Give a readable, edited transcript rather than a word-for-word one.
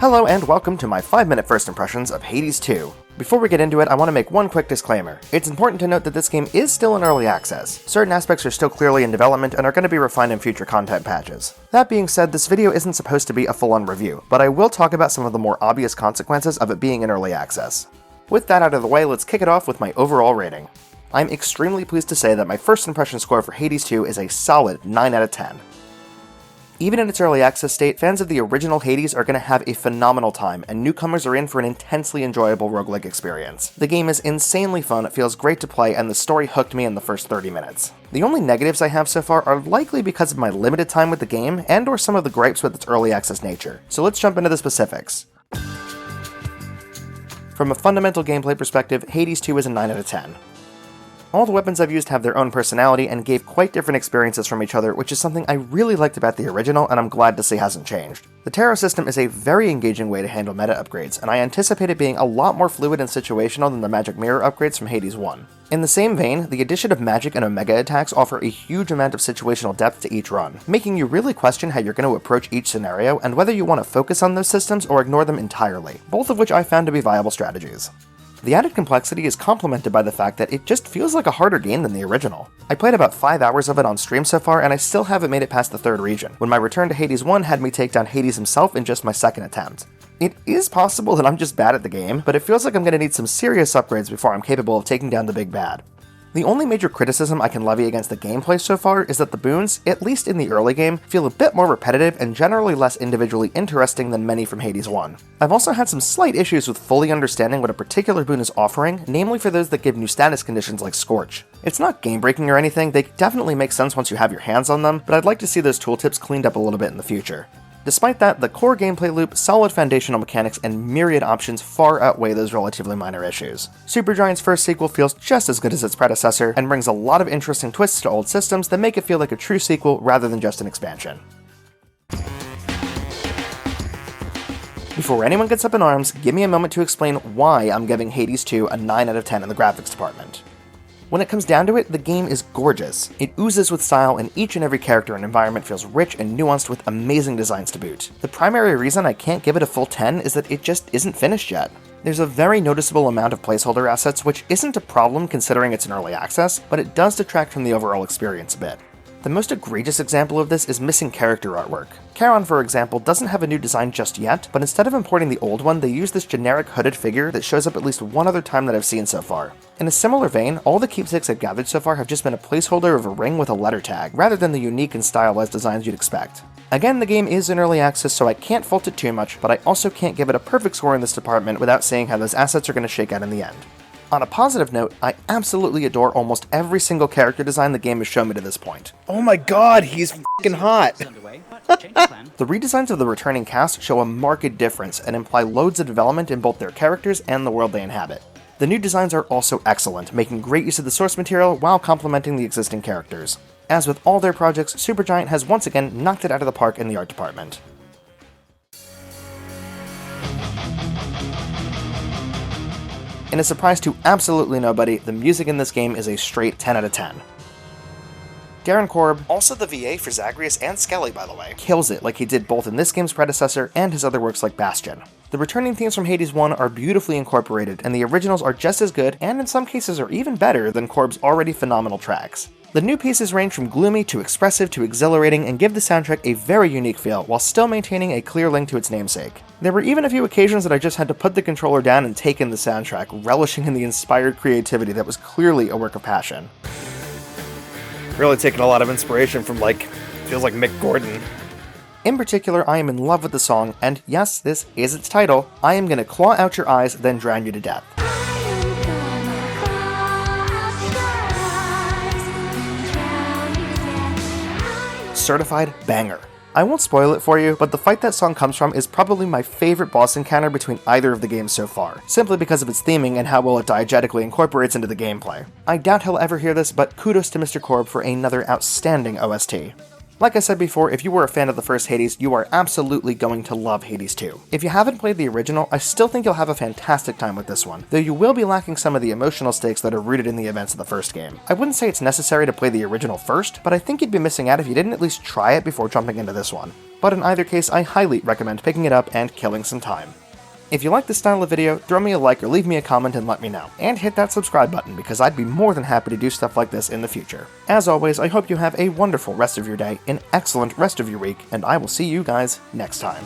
Hello and welcome to my 5-minute first impressions of Hades 2. Before we get into it, I want to make one quick disclaimer. It's important to note that this game is still in early access. Certain aspects are still clearly in development and are going to be refined in future content patches. That being said, this video isn't supposed to be a full-on review, but I will talk about some of the more obvious consequences of it being in early access. With that out of the way, let's kick it off with my overall rating. I'm extremely pleased to say that my first impression score for Hades 2 is a solid 9 out of 10. Even in its early access state, fans of the original Hades are going to have a phenomenal time, and newcomers are in for an intensely enjoyable roguelike experience. The game is insanely fun, it feels great to play, and the story hooked me in the first 30 minutes. The only negatives I have so far are likely because of my limited time with the game, and or some of the gripes with its early access nature. So let's jump into the specifics. From a fundamental gameplay perspective, Hades 2 is a 9 out of 10. All the weapons I've used have their own personality and gave quite different experiences from each other, which is something I really liked about the original and I'm glad to see hasn't changed. The tarot system is a very engaging way to handle meta upgrades, and I anticipate it being a lot more fluid and situational than the magic mirror upgrades from Hades 1. In the same vein, the addition of magic and omega attacks offer a huge amount of situational depth to each run, making you really question how you're going to approach each scenario and whether you want to focus on those systems or ignore them entirely, both of which I found to be viable strategies. The added complexity is complemented by the fact that it just feels like a harder game than the original. I played about 5 hours of it on stream so far, and I still haven't made it past the 3rd region, when my return to Hades 1 had me take down Hades himself in just my 2nd attempt. It is possible that I'm just bad at the game, but it feels like I'm going to need some serious upgrades before I'm capable of taking down the big bad. The only major criticism I can levy against the gameplay so far is that the boons, at least in the early game, feel a bit more repetitive and generally less individually interesting than many from Hades 1. I've also had some slight issues with fully understanding what a particular boon is offering, namely for those that give new status conditions like Scorch. It's not game-breaking or anything, they definitely make sense once you have your hands on them, but I'd like to see those tooltips cleaned up a little bit in the future. Despite that, the core gameplay loop, solid foundational mechanics, and myriad options far outweigh those relatively minor issues. Supergiant's first sequel feels just as good as its predecessor, and brings a lot of interesting twists to old systems that make it feel like a true sequel rather than just an expansion. Before anyone gets up in arms, give me a moment to explain why I'm giving Hades 2 a 9 out of 10 in the graphics department. When it comes down to it, the game is gorgeous. It oozes with style, and each and every character and environment feels rich and nuanced with amazing designs to boot. The primary reason I can't give it a full 10 is that it just isn't finished yet. There's a very noticeable amount of placeholder assets, which isn't a problem considering it's in early access, but it does detract from the overall experience a bit. The most egregious example of this is missing character artwork. Charon, for example, doesn't have a new design just yet, but instead of importing the old one, they use this generic hooded figure that shows up at least one other time that I've seen so far. In a similar vein, all the keepsakes I've gathered so far have just been a placeholder of a ring with a letter tag, rather than the unique and stylized designs you'd expect. Again, the game is in early access, so I can't fault it too much, but I also can't give it a perfect score in this department without seeing how those assets are going to shake out in the end. On a positive note, I absolutely adore almost every single character design the game has shown me to this point. Oh my god, he's f***ing hot! The redesigns of the returning cast show a marked difference and imply loads of development in both their characters and the world they inhabit. The new designs are also excellent, making great use of the source material while complementing the existing characters. As with all their projects, Supergiant has once again knocked it out of the park in the art department. In a surprise to absolutely nobody, the music in this game is a straight 10 out of 10. Darren Korb, also the VA for Zagreus and Skelly by the way, kills it like he did both in this game's predecessor and his other works like Bastion. The returning themes from Hades 1 are beautifully incorporated, and the originals are just as good, and in some cases are even better than Korb's already phenomenal tracks. The new pieces range from gloomy to expressive to exhilarating and give the soundtrack a very unique feel while still maintaining a clear link to its namesake. There were even a few occasions that I just had to put the controller down and take in the soundtrack, relishing in the inspired creativity that was clearly a work of passion. Really taking a lot of inspiration from feels like Mick Gordon. In particular, I am in love with the song, and yes, this is its title, I Am Gonna Claw Out Your Eyes, Then Drown You to Death. Certified banger. I won't spoil it for you, but the fight that song comes from is probably my favorite boss encounter between either of the games so far, simply because of its theming and how well it diegetically incorporates into the gameplay. I doubt he'll ever hear this, but kudos to Mr. Korb for another outstanding OST. Like I said before, if you were a fan of the first Hades, you are absolutely going to love Hades 2. If you haven't played the original, I still think you'll have a fantastic time with this one, though you will be lacking some of the emotional stakes that are rooted in the events of the first game. I wouldn't say it's necessary to play the original first, but I think you'd be missing out if you didn't at least try it before jumping into this one. But in either case, I highly recommend picking it up and killing some time. If you like this style of video, throw me a like or leave me a comment and let me know. And hit that subscribe button, because I'd be more than happy to do stuff like this in the future. As always, I hope you have a wonderful rest of your day, an excellent rest of your week, and I will see you guys next time.